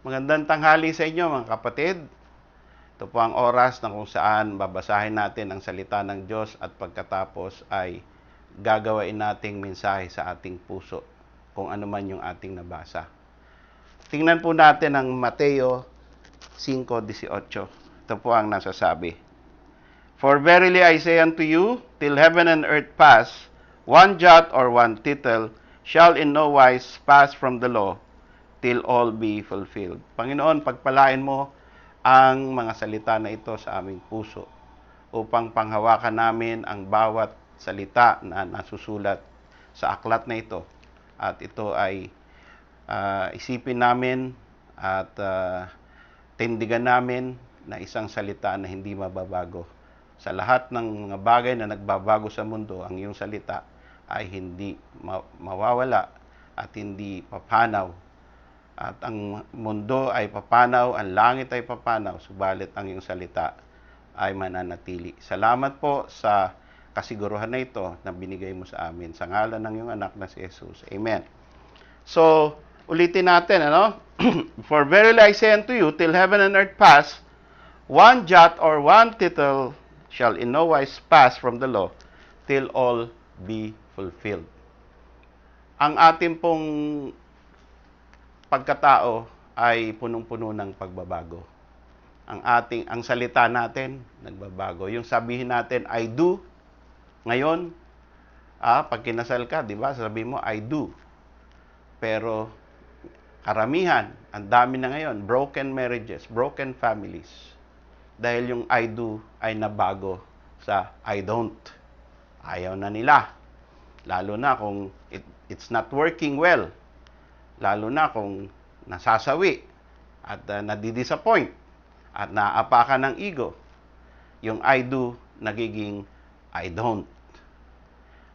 Magandang tanghali sa inyo mga kapatid. Ito po ang oras na kung saan babasahin natin ang salita ng Diyos at pagkatapos ay gagawain nating mensahe sa ating puso kung ano man yung ating nabasa. Tingnan po natin ang Mateo 5:18. Ito po ang nasasabi. For verily I say unto you, till heaven and earth pass, one jot or one tittle shall in no wise pass from the law, till all be fulfilled. Panginoon, pagpalain mo ang mga salita na ito sa aming puso upang panghawakan namin ang bawat salita na nasusulat sa aklat na ito. At ito ay isipin namin at tindigan namin na isang salita na hindi mababago. Sa lahat ng mga bagay na nagbabago sa mundo, ang iyong salita ay hindi mawawala at hindi papanaw. At ang mundo ay papanaw, ang langit ay papanaw, subalit ang iyong salita ay mananatili. Salamat po sa kasiguruhan na ito na binigay mo sa amin. Sa ngalan ng iyong anak na si Jesus. Amen. So, ulitin natin, ano? For verily I say unto you, till heaven and earth pass, one jot or one tittle shall in no wise pass from the law, till all be fulfilled. Ang ating pong pagkatao ay punong-puno ng pagbabago. Ang salita natin nagbabago. Yung sabihin natin I do ngayon, pag kinasal ka, 'di ba? Sabihin mo I do. Pero karamihan, ang dami na ngayon, broken marriages, broken families. Dahil yung I do ay nabago sa I don't. Ayaw na nila. Lalo na kung it's not working well. Lalo na kung nasasawi at nadidisappoint at naapakan ng ego. Yung I do nagiging I don't.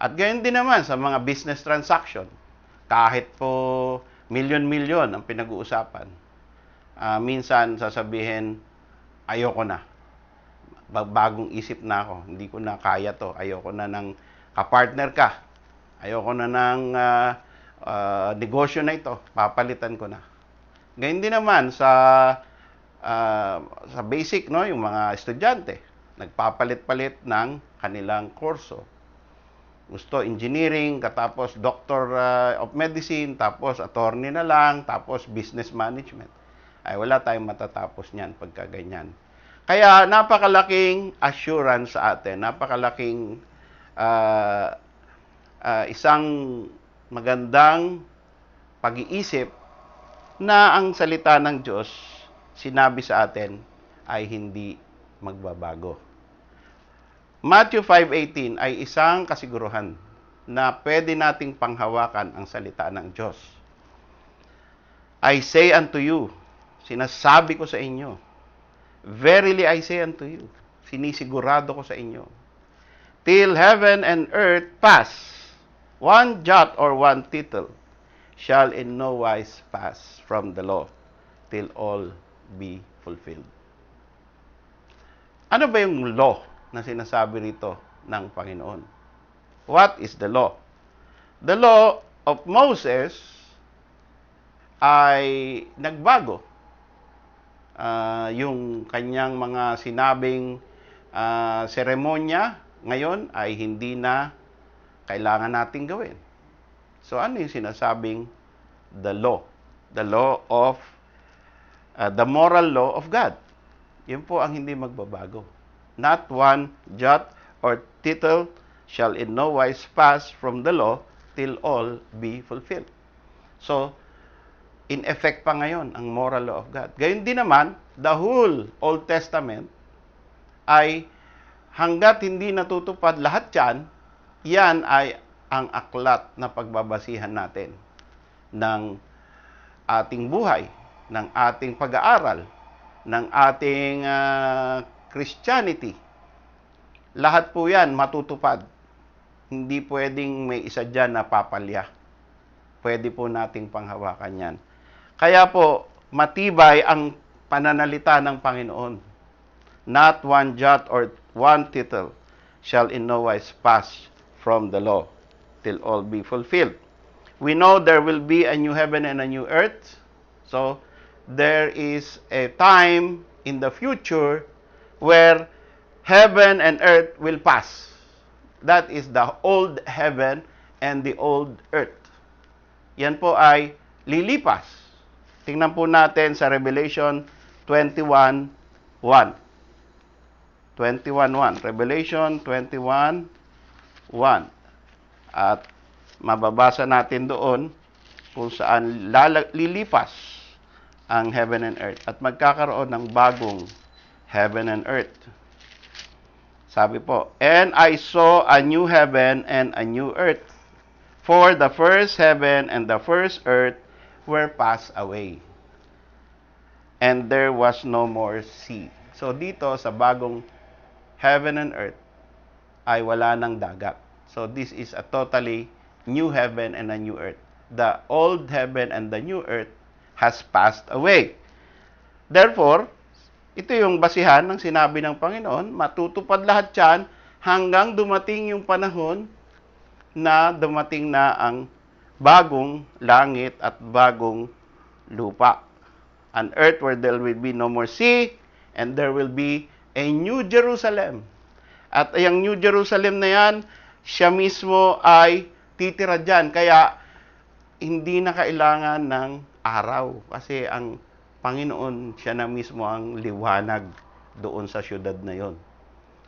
At gayon din naman sa mga business transaction. Kahit po milyon-milyon ang pinag-uusapan. Minsan sasabihin, ayoko na. Bagong isip na ako. Hindi ko na kaya to. Ayoko na ng kapartner ka. Ayoko na ng negosyo na ito. Papalitan ko na. Ganyan din naman sa basic, no, yung mga estudyante. Nagpapalit-palit ng kanilang kurso. Gusto engineering, katapos doctor of medicine, tapos attorney na lang, tapos business management. Ay wala tayong matatapos niyan pagka ganyan. Kaya napakalaking assurance sa atin, napakalaking isang magandang pag-iisip na ang salita ng Diyos sinabi sa atin ay hindi magbabago. Matthew 5:18 ay isang kasiguruhan na pwede nating panghawakan ang salita ng Diyos. I say unto you, sinasabi ko sa inyo, verily I say unto you, sinisigurado ko sa inyo, till heaven and earth pass, one jot or one tittle shall in no wise pass from the law, till all be fulfilled. Ano ba yung law na sinasabi rito ng Panginoon? What is the law? The law of Moses ay nagbago. Yung kanyang mga sinabing seremonya ngayon ay hindi na kailangan nating gawin. So ano yung sinasabing the law? The law of the moral law of God. Yun po ang hindi magbabago. Not one jot or tittle shall in no wise pass from the law till all be fulfilled. So, in effect pa ngayon ang moral law of God. Gayon din naman, the whole Old Testament ay hanggat hindi natutupad lahat yan ay ang aklat na pagbabasihan natin ng ating buhay, ng ating pag-aaral, ng ating Christianity. Lahat po yan matutupad. Hindi pwedeng may isa dyan na papalya. Pwede po nating panghawakan yan. Kaya po, matibay ang pananalita ng Panginoon. Not one jot or one tittle shall in no wise pass from the law till all be fulfilled. We know there will be a new heaven and a new earth. So, there is a time in the future where heaven and earth will pass. That is the old heaven and the old earth. Yan po ay lilipas. Tingnan po natin sa Revelation 21:1. 21:1. Revelation 21:1. At mababasa natin doon kung saan lilipas ang heaven and earth at magkakaroon ng bagong heaven and earth. Sabi po, "And I saw a new heaven and a new earth, for the first heaven and the first earth were passed away, and there was no more sea." So dito sa bagong heaven and earth ay wala ng dagat. So this is a totally new heaven and a new earth. The old heaven and the new earth has passed away. Therefore, ito yung basihan ng sinabi ng Panginoon, matutupad lahat yan hanggang dumating yung panahon na dumating na ang bagong langit at bagong lupa. An earth where there will be no more sea, and there will be a New Jerusalem. At yung New Jerusalem na yan, siya mismo ay titira dyan. Kaya, hindi na kailangan ng araw. Kasi ang Panginoon, siya na mismo ang liwanag doon sa syudad na yon.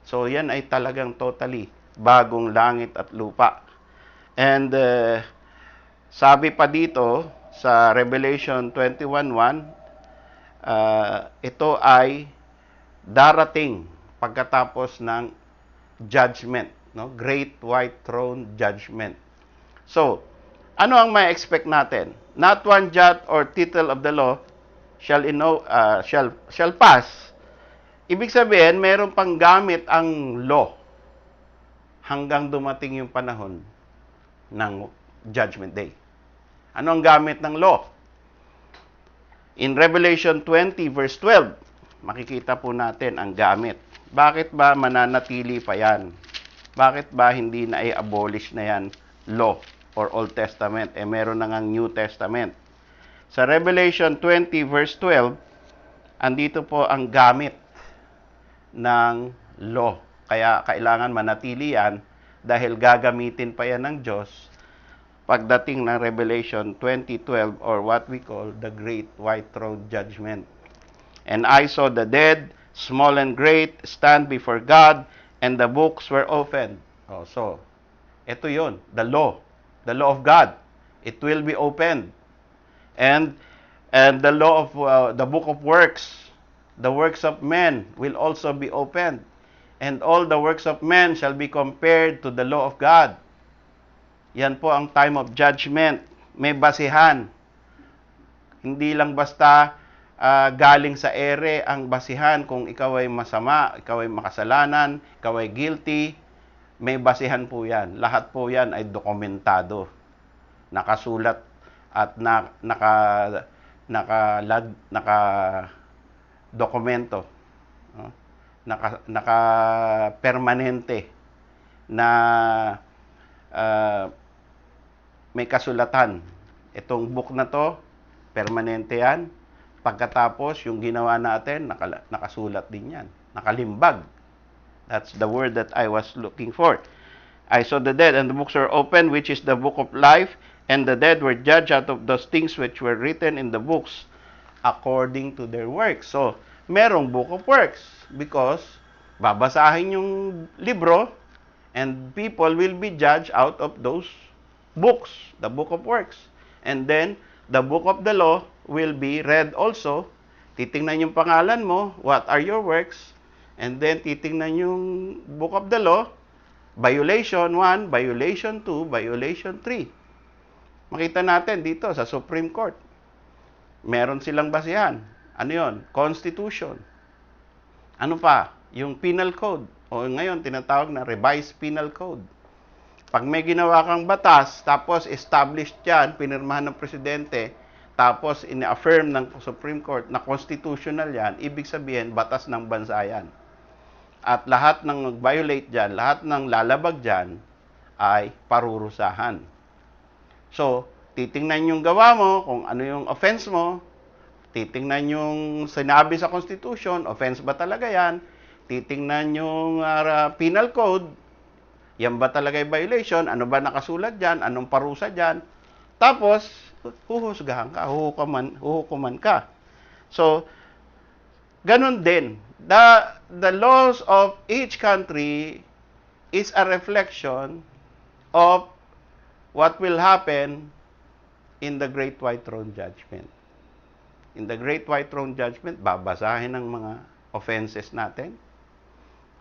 So, yan ay talagang totally bagong langit at lupa. And sabi pa dito sa Revelation 21:1, ito ay darating pagkatapos ng judgment, no? Great White Throne Judgment. So, ano ang may expect natin? Not one jot or tittle of the law shall pass. Ibig sabihin, meron pang gamit ang law hanggang dumating yung panahon ng Judgment Day. Ano ang gamit ng law? In Revelation 20 verse 12, makikita po natin ang gamit. Bakit ba mananatili pa yan? Bakit ba hindi na i-abolish na yan, law or Old Testament? Meron na ngang New Testament. Sa Revelation 20 verse 12, andito po ang gamit ng law. Kaya kailangan manatili yan dahil gagamitin pa yan ng Diyos pagdating ng Revelation 20:12 or what we call the Great White Throne Judgment. "And I saw the dead, small and great, stand before God, and the books were opened." So, ito yun, the law of God. It will be opened. And the law of the book of works, the works of men will also be opened. And all the works of men shall be compared to the law of God. Yan po ang time of judgment. May basihan. Hindi lang basta galing sa ere ang basihan kung ikaw ay masama, ikaw ay makasalanan, ikaw ay guilty. May basihan po yan. Lahat po yan ay dokumentado. Nakasulat at naka-dokumento. Naka-permanente na may kasulatan. Itong book na to, permanente yan. Pagkatapos, yung ginawa natin, nakasulat din yan. Nakalimbag. That's the word that I was looking for. "I saw the dead, and the books were opened, which is the book of life, and the dead were judged out of those things which were written in the books, according to their works." So, merong book of works, because babasahin yung libro, and people will be judged out of those books, the book of works. And then, the book of the law will be read also. Titingnan yung pangalan mo, what are your works? And then, titingnan yung book of the law, violation 1, violation 2, violation 3. Makita natin dito sa Supreme Court. Meron silang basihan. Ano yon? Constitution. Ano pa? Yung Penal Code. O ngayon, tinatawag na Revised Penal Code. Pag may ginawa kang batas, tapos established yan, pinirmahan ng presidente, tapos in-affirm ng Supreme Court na constitutional yan, ibig sabihin, batas ng bansa yan. At lahat ng nag-violate dyan, lahat ng lalabag dyan, ay parurusahan. So, titingnan yung gawa mo, kung ano yung offense mo, titingnan yung sinabi sa Constitution, offense ba talaga yan? Titingnan yung penal code, yan ba talaga yung violation? Ano ba nakasulat dyan? Anong parusa dyan? Tapos, huhusgahan ka, huhukuman ka. So, ganun din. The laws of each country is a reflection of what will happen in the Great White Throne Judgment. In the Great White Throne Judgment, babasahin ang mga offenses natin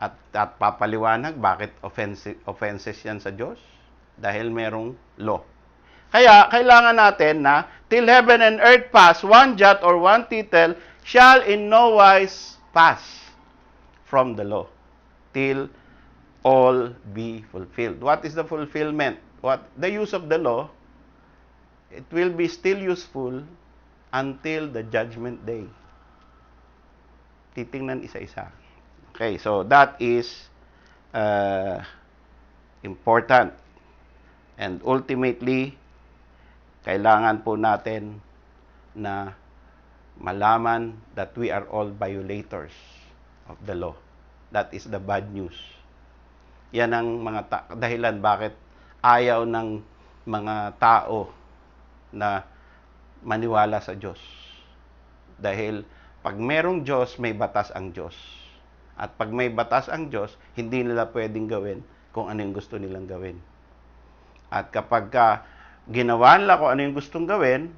at papaliwanag bakit offenses yan sa Diyos dahil merong law. Kaya, kailangan natin na till heaven and earth pass, one jot or one tittle shall in no wise pass from the law till all be fulfilled. What is the fulfillment? The use of the law, it will be still useful until the judgment day. Titingnan isa-isa. Okay, so that is important. And ultimately, kailangan po natin na malaman that we are all violators of the law. That is the bad news. Yan ang mga dahilan bakit ayaw ng mga tao na maniwala sa Diyos. Dahil pag merong Diyos, may batas ang Diyos. At pag may batas ang Diyos, hindi nila pwedeng gawin kung ano yung gusto nilang gawin. At kapag ginawa nila kung ano yung gustong gawin,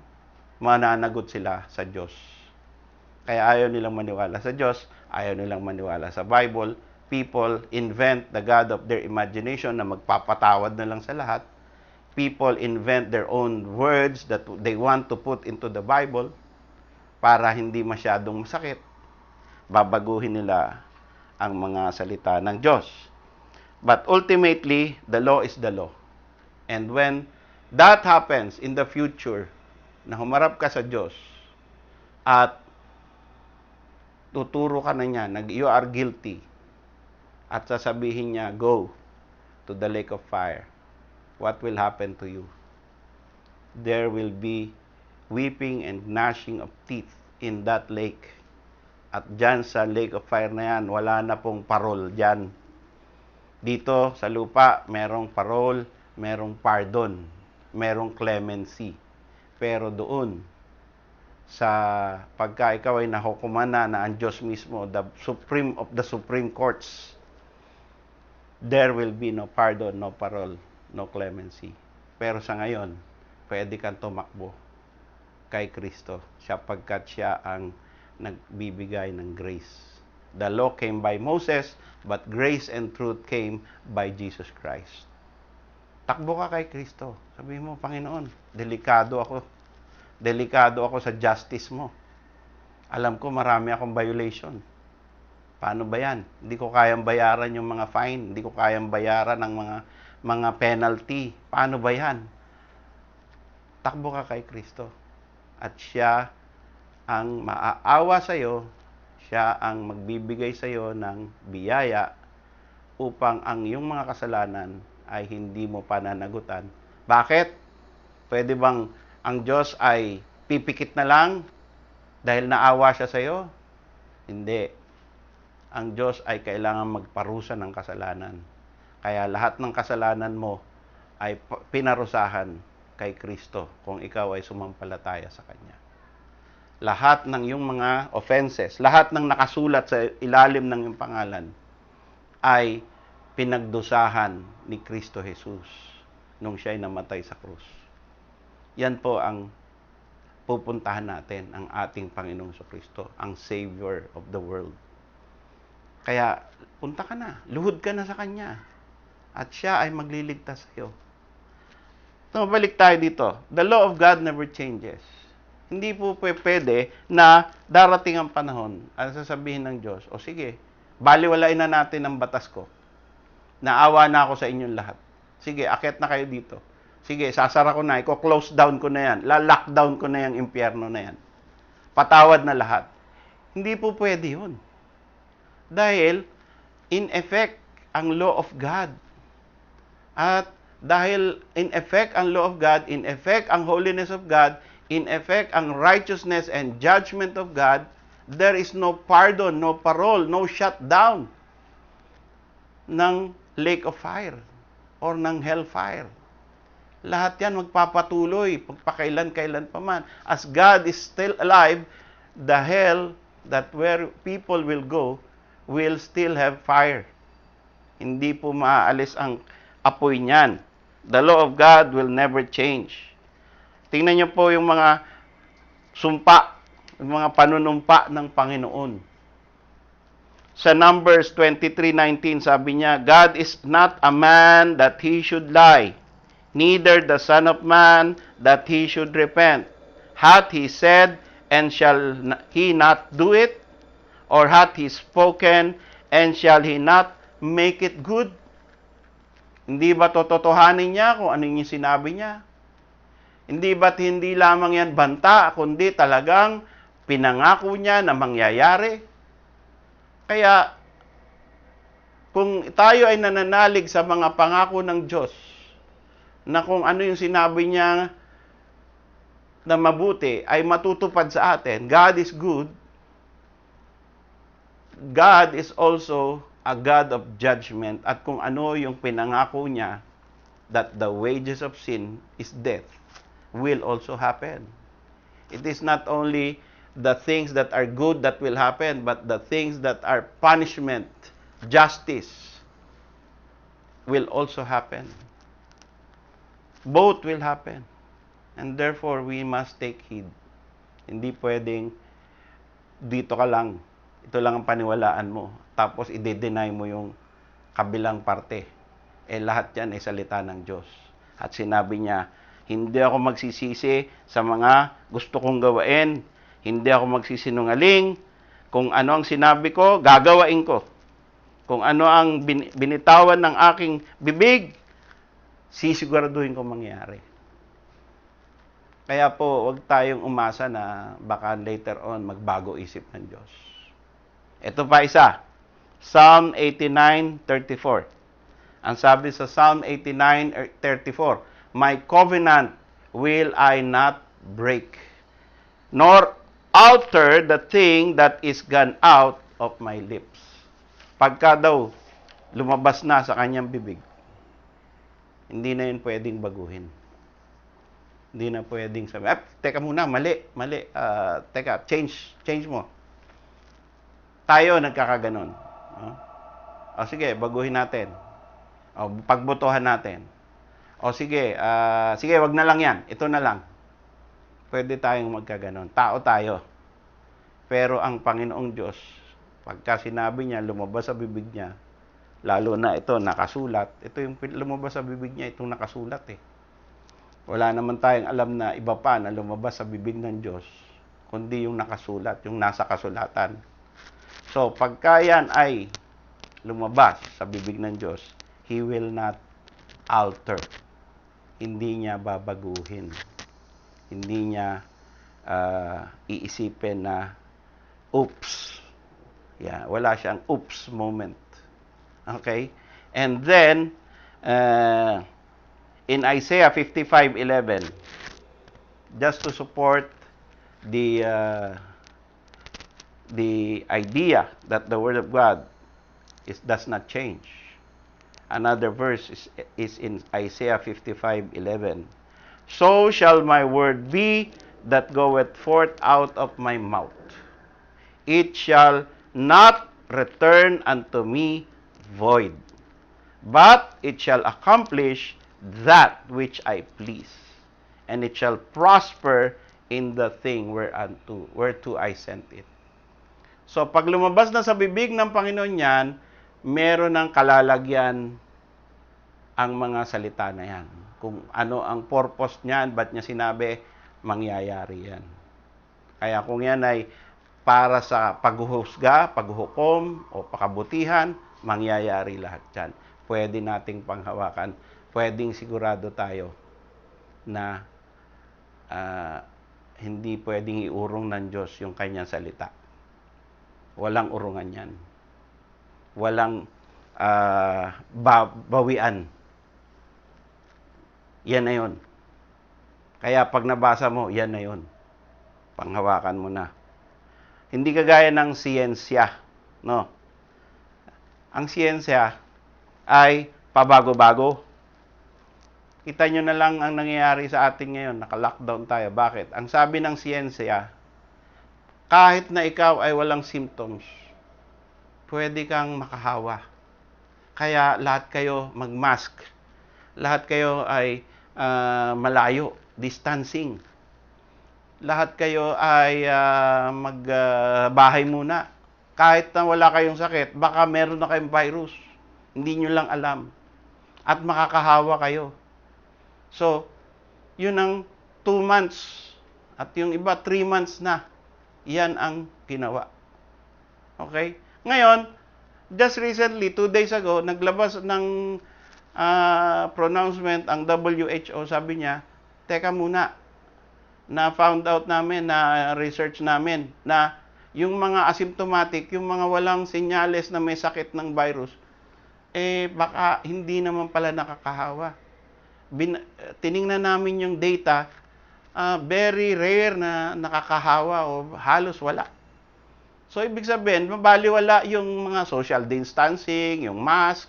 mananagot sila sa Diyos. Kaya ayaw nilang maniwala sa Diyos, ayaw nilang maniwala sa Bible. People invent the God of their imagination na magpapatawad na lang sa lahat. People invent their own words that they want to put into the Bible para hindi masyadong masakit. Babaguhin nila ang mga salita ng Diyos. But ultimately, the law is the law. And when that happens in the future, na humarap ka sa Diyos at tuturo ka na niya, you are guilty, at sasabihin niya, go to the lake of fire, what will happen to you? There will be weeping and gnashing of teeth in that lake. At dyan sa lake of fire na yan, wala na pong parol dyan. Dito sa lupa, merong parol, merong pardon, merong clemency. Pero doon, sa pagka ikaw ay nahukuman na ang Diyos mismo, the supreme of the supreme courts, there will be no pardon, no parole, no clemency. Pero sa ngayon, pwede kang tumakbo kay Kristo sapagkat siya ang nagbibigay ng grace. The law came by Moses, but grace and truth came by Jesus Christ. Takbo ka kay Kristo. Sabihin mo, Panginoon, delikado ako. Delikado ako sa justice mo. Alam ko marami akong violation. Paano ba yan? Hindi ko kayang bayaran yung mga fine. Hindi ko kayang bayaran ng mga penalty. Paano ba yan? Takbo ka kay Kristo. At siya ang maaawa sa iyo, siya ang magbibigay sa iyo ng biyaya upang ang iyong mga kasalanan ay hindi mo pananagutan. Bakit? Pwede bang ang Diyos ay pipikit na lang dahil naawa siya sa iyo? Hindi. Ang Diyos ay kailangan magparusa ng kasalanan. Kaya lahat ng kasalanan mo ay pinarusahan kay Kristo kung ikaw ay sumampalataya sa Kanya. Lahat ng iyong mga offenses, lahat ng nakasulat sa ilalim ng iyong pangalan ay pinagdusahan ni Kristo Jesus nung siya ay namatay sa krus. Yan po ang pupuntahan natin, ang ating Panginoong Kristo, ang Savior of the world. Kaya, punta ka na, luhod ka na sa Kanya, at siya ay magliligtas sa iyo. So, balik tayo dito. The law of God never changes. Hindi po pwede na darating ang panahon at sasabihin ng Diyos, o sige, baliwalain na natin ang batas ko. Naawa na ako sa inyong lahat. Sige, akyat na kayo dito. Sige, sasara ko na, i-close down ko na yan, la-lockdown ko na yung impyerno na yan. Patawad na lahat. Hindi po pwede yun. Dahil, in effect, ang law of God. At dahil in effect ang law of God, in effect ang holiness of God, In effect, ang righteousness and judgment of God, there is no pardon, no parole, no shutdown ng lake of fire or ng hellfire. Lahat yan magpapatuloy pagpakailan-kailan pa man. As God is still alive, the hell that where people will go will still have fire. Hindi po maaalis ang apoy niyan. The law of God will never change. Tingnan niyo po yung mga sumpa, yung mga panunumpa ng Panginoon. Sa Numbers 23:19, sabi niya, God is not a man that he should lie, neither the Son of Man that he should repent. Hath he said, and shall he not do it? Or hath he spoken, and shall he not make it good? Hindi ba tototohanin niya kung ano yung sinabi niya? Hindi ba't hindi lamang yan banta, kundi talagang pinangako niya na mangyayari? Kaya, kung tayo ay nananalig sa mga pangako ng Diyos, na kung ano yung sinabi niya na mabuti ay matutupad sa atin, God is good, God is also a God of judgment. At kung ano yung pinangako niya, that the wages of sin is death, will also happen. It is not only the things that are good that will happen, but the things that are punishment, justice, will also happen. Both will happen. And therefore, we must take heed. Hindi pwedeng dito ka lang, ito lang ang paniwalaan mo, tapos i-deny mo yung kabilang parte. Lahat yan ay salita ng Diyos. At sinabi niya, hindi ako magsisisi sa mga gusto kong gawain. Hindi ako magsisinungaling. Kung ano ang sinabi ko, gagawain ko. Kung ano ang binitawan ng aking bibig, sisiguraduhin ko mangyari. Kaya po, wag tayong umasa na baka later on magbago isip ng Diyos. Ito pa isa, Psalm 89:34. Ang sabi sa Psalm 89:34, my covenant will I not break, nor alter the thing that is gone out of my lips. Pagka daw lumabas na sa kanyang bibig, hindi na yun pwedeng baguhin. Hindi na pwedeng sabi, teka muna, mali. Teka, change mo. Tayo nagkakaganon. O sige, baguhin natin. O pagbotohan natin. O sige, wag na lang yan. Ito na lang. Pwede tayong magkaganon. Tao tayo. Pero ang Panginoong Diyos, pagka sinabi niya, lumabas sa bibig niya, lalo na ito, nakasulat. Ito yung lumabas sa bibig niya, itong nakasulat eh. Wala naman tayong alam na iba pa na lumabas sa bibig ng Diyos, kundi yung nakasulat, yung nasa kasulatan. So, pagka yan ay lumabas sa bibig ng Diyos, He will not alter. Hindi niya babaguhin. Hindi niya iisipin na, oops. Yeah, wala siyang oops moment. Okay? And then, in Isaiah 55:11, just to support the idea that the Word of God does not change. Another verse is in Isaiah 55:11. So shall my word be that goeth forth out of my mouth. It shall not return unto me void, but it shall accomplish that which I please, and it shall prosper in the thing whereto I sent it. So, pag lumabas na sa bibig ng Panginoon yan, meron ng kalalagyan ang mga salita na yan. Kung ano ang purpose niyan, ba't niya sinabi, mangyayari yan. Kaya kung yan ay para sa paghuhusga, paghuhukom, o pakabutihan, mangyayari lahat yan. Pwede nating panghawakan. Pwedeng sigurado tayo na hindi pwedeng iurong ng Diyos yung kanyang salita. Walang urungan yan. Walang bawian. Yan na yun. Kaya pag nabasa mo, yan na yun. Panghawakan mo na. Hindi kagaya ng siyensya, no? Ang siyensya ay pabago-bago. Kita nyo na lang ang nangyayari sa atin ngayon. Naka-lockdown tayo. Bakit? Ang sabi ng siyensya, kahit na ikaw ay walang symptoms, pwede kang makahawa. Kaya lahat kayo mag-mask. Lahat kayo ay malayo, distancing. Lahat kayo ay magbahay muna. Kahit na wala kayong sakit, baka meron na kayong virus. Hindi nyo lang alam. At makakahawa kayo. So, yun ang 2 months. At yung iba, 3 months na. Yan ang ginawa. Okay? Ngayon, just recently, 2 days ago, naglabas ng pronouncement ang WHO. Sabi niya, teka muna, na found out namin, na research namin, na yung mga asymptomatic, yung mga walang senyales na may sakit ng virus, baka hindi naman pala nakakahawa. Tiningnan namin yung data, very rare na nakakahawa o halos wala. So, ibig sabihin, mabaliwala yung mga social distancing, yung mask,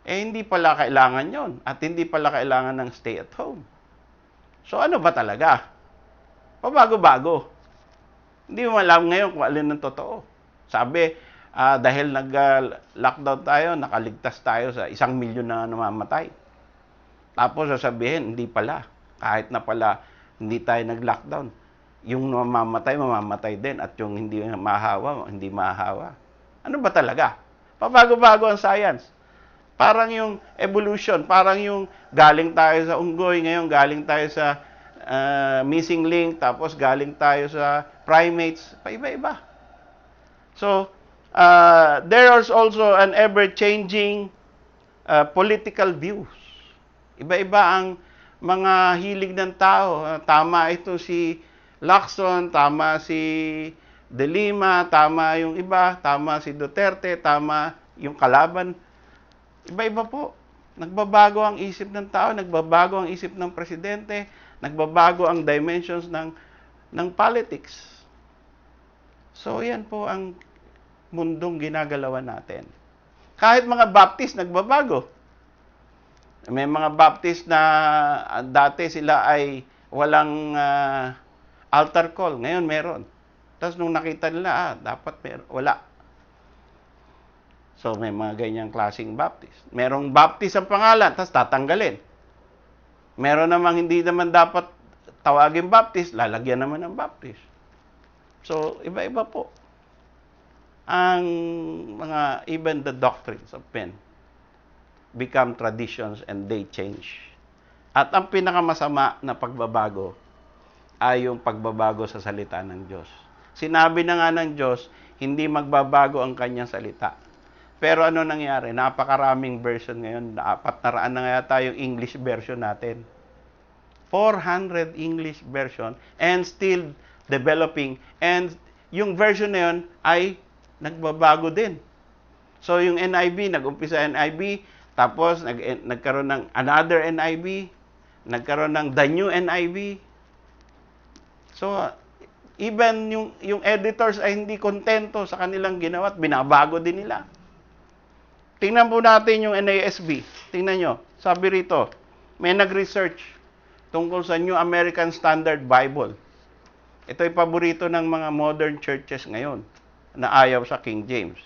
hindi pala kailangan yon at hindi pala kailangan ng stay at home. So, ano ba talaga? Pabago-bago. Hindi mo alam ngayon kung alin ang totoo. Sabi, dahil nag-lockdown tayo, nakaligtas tayo sa 1 milyon na namamatay. Tapos sasabihin, hindi pala. Kahit na pala hindi tayo nag-lockdown. Yung mamamatay din. At yung hindi mahawa, hindi mahawa. Ano ba talaga? Pabago-bago ang science. Parang yung evolution, parang yung galing tayo sa unggoy, ngayon galing tayo sa missing link, tapos galing tayo sa primates, paiba-iba. So, there is also an ever-changing political views. Iba-iba ang mga hilig ng tao. Tama ito si Lacson, tama si De Lima, tama yung iba, tama si Duterte, tama yung kalaban. Iba-iba po. Nagbabago ang isip ng tao, nagbabago ang isip ng presidente, nagbabago ang dimensions ng politics. So, yan po ang mundong ginagalawan natin. Kahit mga Baptist, nagbabago. May mga Baptist na dati sila ay walang altar call. Ngayon meron. Tapos nung nakita nila, dapat wala. So may mga ganyang klaseng Baptist. Merong Baptist ang pangalan, tapos tatanggalin. Meron namang hindi naman dapat tawagin Baptist, lalagyan naman ng Baptist. So iba-iba po ang mga, even the doctrines of men become traditions and they change. At ang pinakamasama na pagbabago ay yung pagbabago sa salita ng Diyos. Sinabi na nga ng Diyos, hindi magbabago ang kanyang salita. Pero ano nangyari? Napakaraming version ngayon. 400 na nga yata yung English version natin. 400 English version and still developing. And yung version na yun ay nagbabago din. So yung NIV, nag-umpisa NIV, tapos nagkaroon ng another NIV, nagkaroon ng the new NIV. So even yung editors ay hindi kontento sa kanilang ginawa at binabago din nila. Tingnan po natin yung NASB. Tingnan nyo. Sabi rito, may nag-research tungkol sa New American Standard Bible. Ito ay paborito ng mga modern churches ngayon na ayaw sa King James.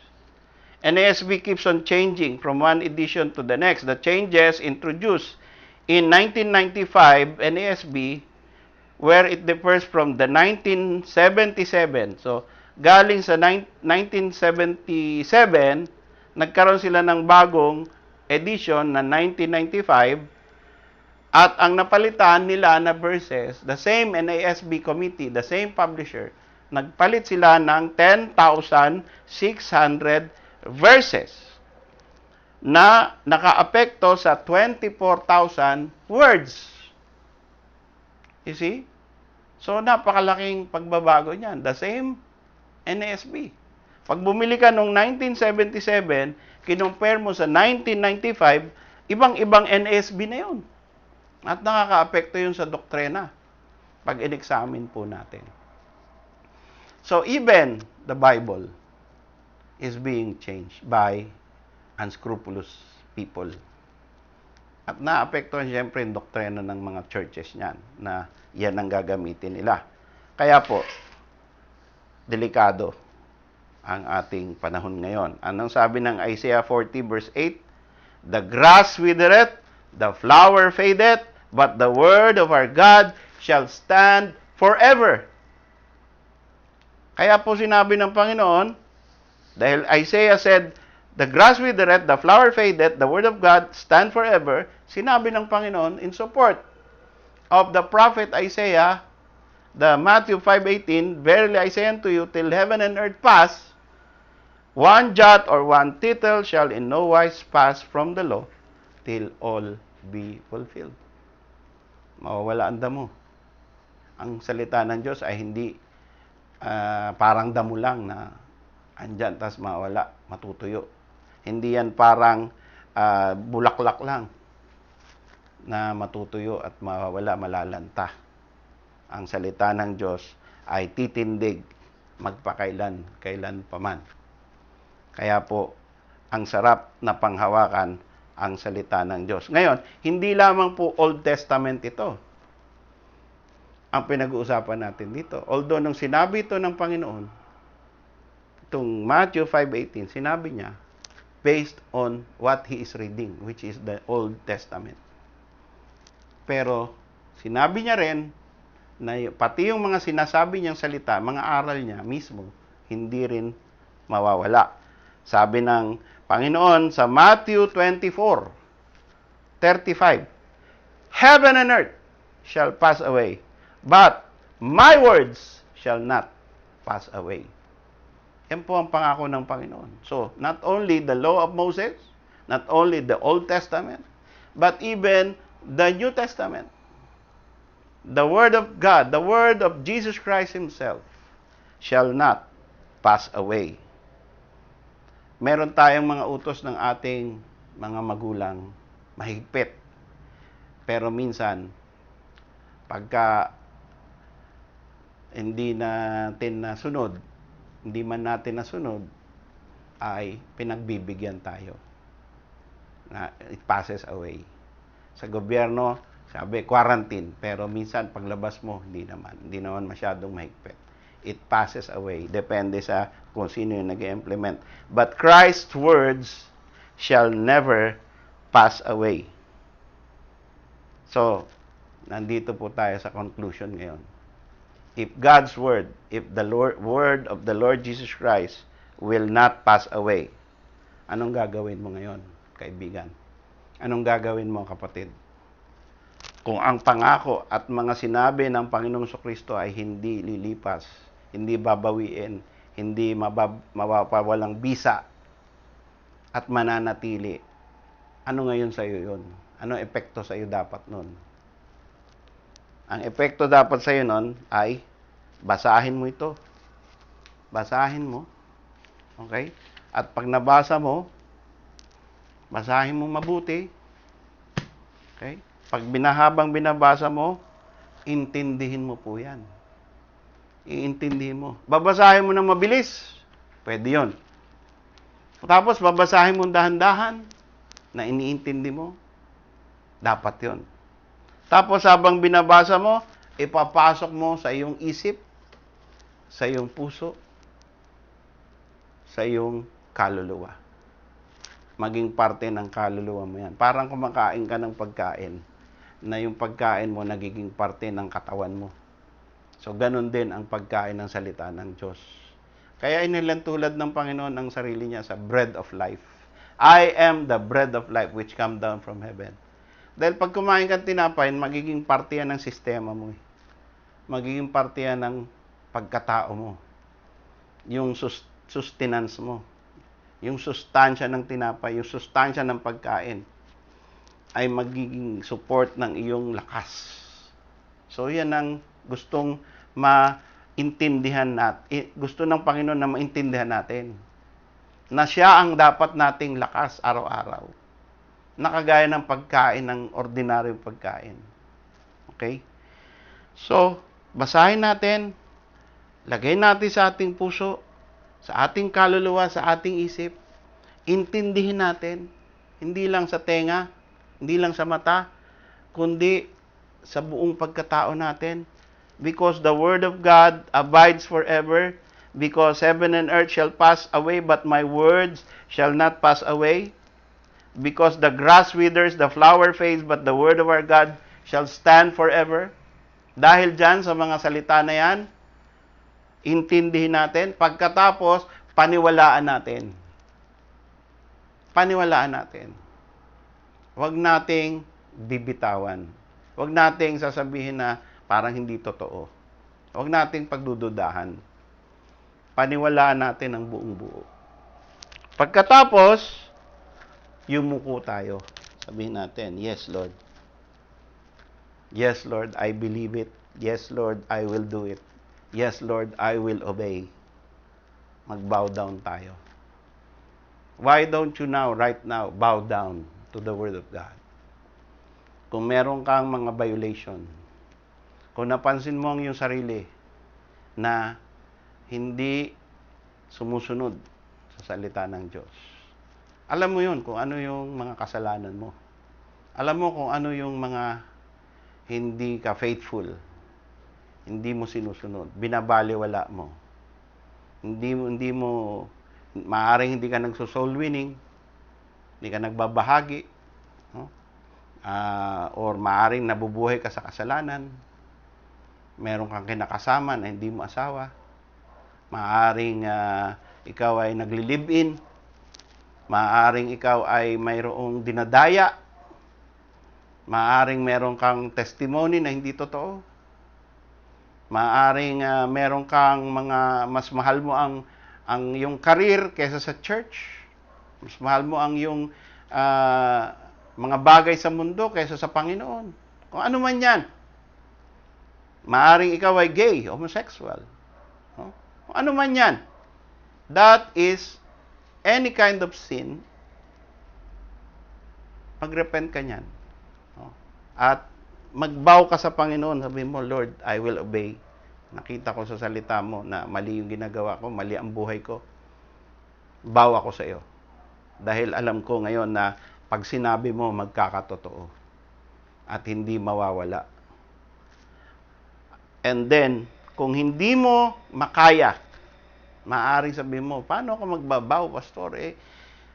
NASB keeps on changing from one edition to the next. The changes introduced in 1995 NASB, where it differs from the 1977. So, galing sa 1977, nagkaroon sila ng bagong edition na 1995 at ang napalitan nila na verses, the same NASB committee, the same publisher, nagpalit sila ng 10,600 verses na nakaapekto sa 24,000 words. You see? So, napakalaking pagbabago niyan. The same NASB. Pag bumili ka noong 1977, kinumpare mo sa 1995, ibang-ibang NASB na yun. At nakakaapekto yun sa doktrina pag in-examine po natin. So even the Bible is being changed by unscrupulous people. At naapektuhan siyempre yung doktrina ng mga churches niyan na yan ang gagamitin nila. Kaya po, delikado ang ating panahon ngayon. Anong sabi ng Isaiah 40 verse 8? The grass withereth, the flower fadeth, but the word of our God shall stand forever. Kaya po sinabi ng Panginoon, dahil Isaiah said, the grass withereth, the flower fadeth, the word of God stand forever, sinabi ng Panginoon in support of the prophet Isaiah, the Matthew 5:18, verily I say unto you, till heaven and earth pass, one jot or one tittle shall in no wise pass from the law till all be fulfilled. Mawawala ang damo. Ang salita ng Diyos ay hindi parang damo lang na andyan, tas mawala, matutuyo. Hindi yan parang bulaklak lang na matutuyo at mawawala, malalanta. Ang salita ng Diyos ay titindig magpakailan, kailan paman. Kaya po, ang sarap na panghawakan ang salita ng Diyos. Ngayon, hindi lamang po Old Testament ito ang pinag-uusapan natin dito. Although, nung sinabi ito ng Panginoon, itong Matthew 5:18, sinabi niya, based on what he is reading, which is the Old Testament. Pero, sinabi niya rin, na pati yung mga sinasabi niyang salita, mga aral niya mismo, hindi rin mawawala. Sabi ng Panginoon sa Matthew 24:35, heaven and earth shall pass away, but my words shall not pass away. Yan po ang pangako ng Panginoon. So, not only the law of Moses, not only the Old Testament, but even the New Testament. The Word of God, the Word of Jesus Christ Himself, shall not pass away. Meron tayong mga utos ng ating mga magulang, mahigpit. Pero minsan, pagka hindi natin nasunod, hindi man natin nasunod, ay pinagbibigyan tayo. Na it passes away. Sa gobyerno, sabi, quarantine. Pero minsan, paglabas mo, hindi naman masyadong mahigpit. It passes away. Depende sa kung sino yung nag-implement. But Christ's words shall never pass away. So, nandito po tayo sa conclusion ngayon. If God's word, if the word of the Lord Jesus Christ will not pass away, anong gagawin mo ngayon, kaibigan? Anong gagawin mo, kapatid? Kung ang pangako at mga sinabi ng Panginoong Kristo ay hindi lilipas, hindi babawiin, hindi mapawalang bisa at mananatili, ano ngayon sa iyo yun? Ano epekto sa iyo dapat nun? Ang epekto dapat sa iyo nun ay basahin mo ito. Basahin mo. Okay? At pag nabasa mo, basahin mo mabuti. Okay? Pag habang binabasa mo, intindihin mo po yan. Iintindihin mo. Babasahin mo ng mabilis. Pwede yun. Tapos, babasahin mo dahan-dahan na iniintindi mo. Dapat yun. Tapos, habang binabasa mo, ipapasok mo sa iyong isip, sa iyong puso, sa iyong kaluluwa. Maging parte ng kaluluwa mo yan. Parang kumakain ka ng pagkain, na yung pagkain mo nagiging parte ng katawan mo. So, ganun din ang pagkain ng salita ng Diyos. Kaya inilantulad ng Panginoon ang sarili niya sa bread of life. I am the bread of life which come down from heaven. Dahil pag kumain ka tinapay, magiging parte yan ng sistema mo. Magiging parte yan ng pagkatao mo. Yung sustenance mo. Yung sustansya ng tinapay, yung sustansya ng pagkain ay magiging support ng iyong lakas. So, yan ang gustong maintindihan natin. Gusto ng Panginoon na maintindihan natin. Na siya ang dapat nating lakas araw-araw. na kagaya ng pagkain, ng ordinaryong pagkain. Okay? So, basahin natin, lagay natin sa ating puso, sa ating kaluluwa, sa ating isip, intindihin natin, hindi lang sa tenga, hindi lang sa mata, kundi sa buong pagkatao natin. Because the word of God abides forever, because heaven and earth shall pass away, but my words shall not pass away. Because the grass withers, the flower fades, but the word of our God shall stand forever. Dahil dyan, sa mga salita na yan, intindihin natin, pagkatapos, paniwalaan natin. Paniwalaan natin. Huwag nating bibitawan. Huwag nating sasabihin na parang hindi totoo. Huwag nating pagdududahan. Paniwalaan natin ang buong buo. Pagkatapos, yumuko tayo. Sabihin natin, yes, Lord. Yes, Lord, I believe it. Yes, Lord, I will do it. Yes, Lord, I will obey. Mag-bow down tayo. Why don't you now, right now, bow down to the Word of God? Kung meron kang mga violation, kung napansin mo ang iyong sarili na hindi sumusunod sa salita ng Diyos, alam mo yun kung ano yung mga kasalanan mo. Alam mo kung ano yung mga hindi ka faithful, hindi mo sinusunod, binabaliwala mo. Hindi mo maaaring hindi ka nagso-soul winning, hindi ka nagbabahagi, no? Or maaaring nabubuhay ka sa kasalanan, meron kang kinakasama na hindi mo asawa, maaaring ikaw ay nagli-live-in, maaaring ikaw ay mayroong dinadaya, maaaring meron kang testimony na hindi totoo, maaaring meron kang mga mas mahal mo ang iyong career kaysa sa church, mas mahal mo ang iyong mga bagay sa mundo kaysa sa Panginoon. Kung ano man yan. Maaring ikaw ay gay, homosexual. No? Kung ano man yan. That is any kind of sin. Mag-repent ka niyan. No? At mag-bow ka sa Panginoon. Sabihin mo, Lord, I will obey. Nakita ko sa salita mo na mali yung ginagawa ko, mali ang buhay ko. Bow ako sa iyo. Dahil alam ko ngayon na pag sinabi mo, magkakatotoo. At hindi mawawala. And then, kung hindi mo makaya, maaaring sabihin mo, paano ako magbabaw, pastor?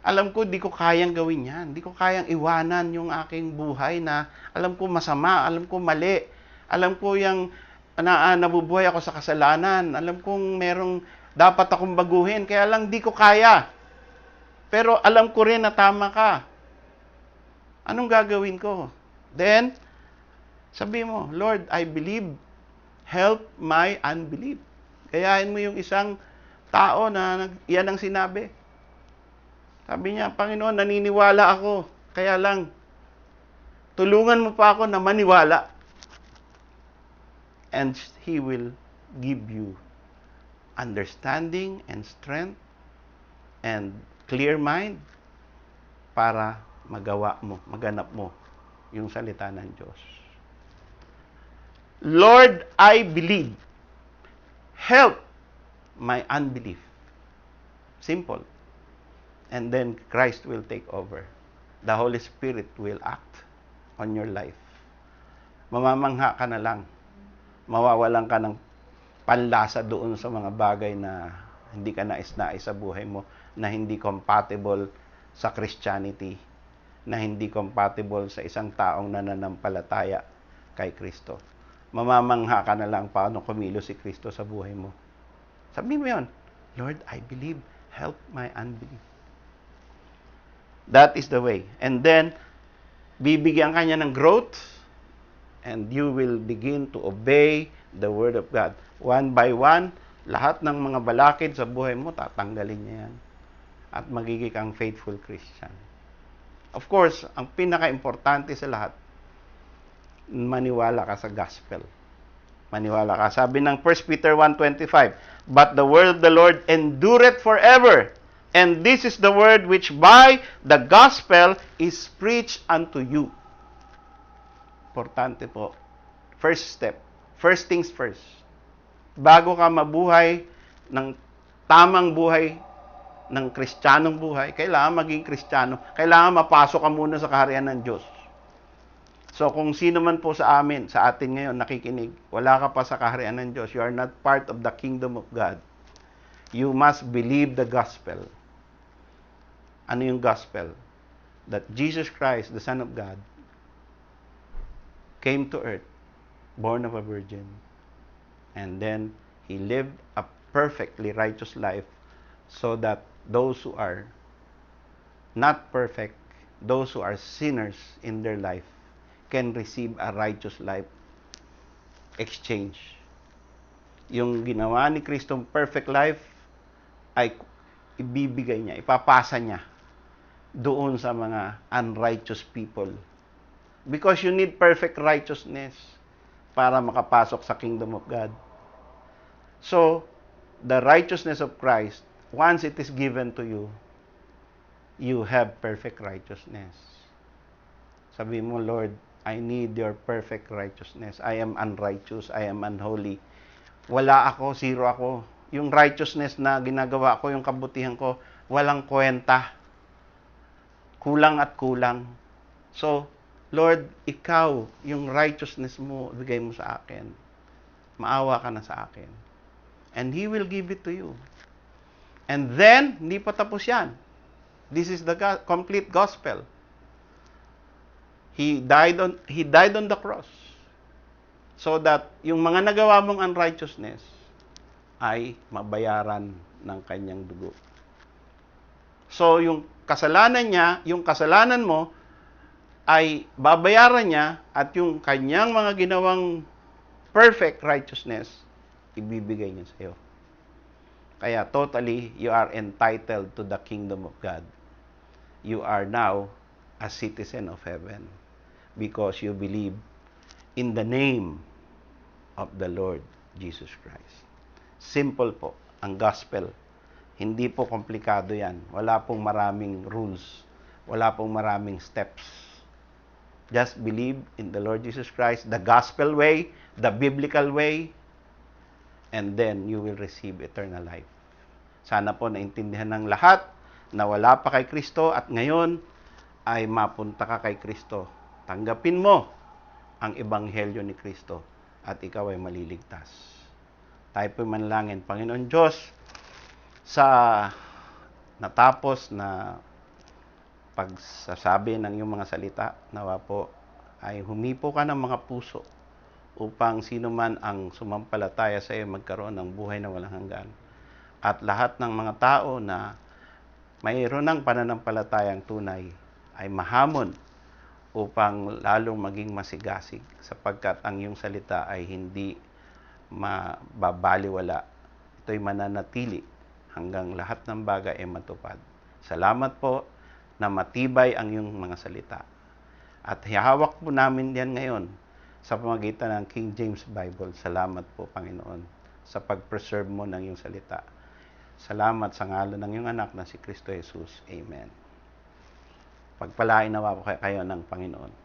Alam ko, di ko kayang gawin yan. Di ko kayang iwanan yung aking buhay na alam ko masama, alam ko mali. Alam ko yung nabubuhay ako sa kasalanan. Alam kong merong dapat akong baguhin. Kaya lang di ko kaya. Pero alam ko rin na tama ka. Anong gagawin ko? Then, sabi mo, Lord, I believe. Help my unbelief. Gayahin mo yung isang tao na yan ang sinabi. Sabi niya, Panginoon, naniniwala ako. Kaya lang, tulungan mo pa ako na maniwala. And He will give you understanding and strength and clear mind para magawa mo, maganap mo yung salita ng Diyos. Lord, I believe. Help my unbelief. Simple. And then Christ will take over. The Holy Spirit will act on your life. Mamamangha ka na lang. Mawawalan ka ng panlasa doon sa mga bagay na hindi ka nais-nais sa buhay mo, na hindi compatible sa Christianity, na hindi compatible sa isang taong nananampalataya kay Kristo. Mamamangha ka na lang paano kumilos si Kristo sa buhay mo. Sabi mo yun, Lord, I believe. Help my unbelief. That is the way. And then, bibigyan ka niya ng growth, and you will begin to obey the Word of God. One by one, lahat ng mga balakid sa buhay mo, tatanggalin niya yan. At magiging kang faithful Christian. Of course, ang pinaka-importante sa lahat, maniwala ka sa gospel. Maniwala ka. Sabi ng 1 Peter 1:25, but the word of the Lord endureth forever. And this is the word which by the gospel is preached unto you. Importante po. First step. First things first. Bago ka mabuhay ng tamang buhay, ng kristyanong buhay, kailangan maging kristyano. Kailangan mapasok ka muna sa kaharian ng Diyos. So kung sino man po sa amin, sa atin ngayon nakikinig, wala ka pa sa kaharian ng Diyos, you are not part of the kingdom of God. You must believe the gospel. Ano yung gospel? That Jesus Christ, the Son of God, came to earth, born of a virgin, and then He lived a perfectly righteous life so that those who are not perfect, those who are sinners in their life, can receive a righteous life exchange. Yung ginawa ni Kristong perfect life ay ibibigay niya, ipapasa niya doon sa mga unrighteous people. Because you need perfect righteousness para makapasok sa kingdom of God. So, the righteousness of Christ, once it is given to you, you have perfect righteousness. Sabi mo, Lord, I need your perfect righteousness. I am unrighteous. I am unholy. Wala ako, zero ako. Yung righteousness na ginagawa ko, yung kabutihan ko, walang kwenta. Kulang at kulang. So, Lord, ikaw, yung righteousness mo, bigay mo sa akin. Maawa ka na sa akin. And He will give it to you. And then, hindi pa tapos yan. This is the complete gospel. He died on the cross so that yung mga nagawa mong unrighteousness ay mabayaran ng kanyang dugo. So, yung kasalanan niya, yung kasalanan mo, ay babayaran niya at yung kanyang mga ginawang perfect righteousness, ibibigay niya sa iyo. Kaya totally, you are entitled to the kingdom of God. You are now a citizen of heaven because you believe in the name of the Lord Jesus Christ. Simple po ang gospel. Hindi po komplikado yan. Wala pong maraming rules. Wala pong maraming steps. Just believe in the Lord Jesus Christ, the gospel way, the biblical way, and then you will receive eternal life. Sana po naintindihan ng lahat na wala pa kay Kristo at ngayon ay mapunta ka kay Kristo. Tanggapin mo ang ebanghelyo ni Kristo at ikaw ay maliligtas. Tayo po manalangin. Panginoon Diyos, sa natapos na pagsasabi ng iyong mga salita, nawa po ay humipo ka ng mga puso upang sino man ang sumampalataya sa iyo magkaroon ng buhay na walang hanggan. At lahat ng mga tao na mayroon ng pananampalatayang tunay ay mahamon upang lalong maging masigasig sapagkat ang iyong salita ay hindi mababaliwala. Ito'y mananatili hanggang lahat ng bagay ay matupad. Salamat po na matibay ang iyong mga salita. At hihawak po namin yan ngayon sa pamamagitan ng King James Bible. Salamat po, Panginoon, sa pag-preserve mo ng iyong salita. Salamat sa ngalan ng iyong anak na si Kristo Jesus. Amen. Pagpalain nawa po kayo ng Panginoon.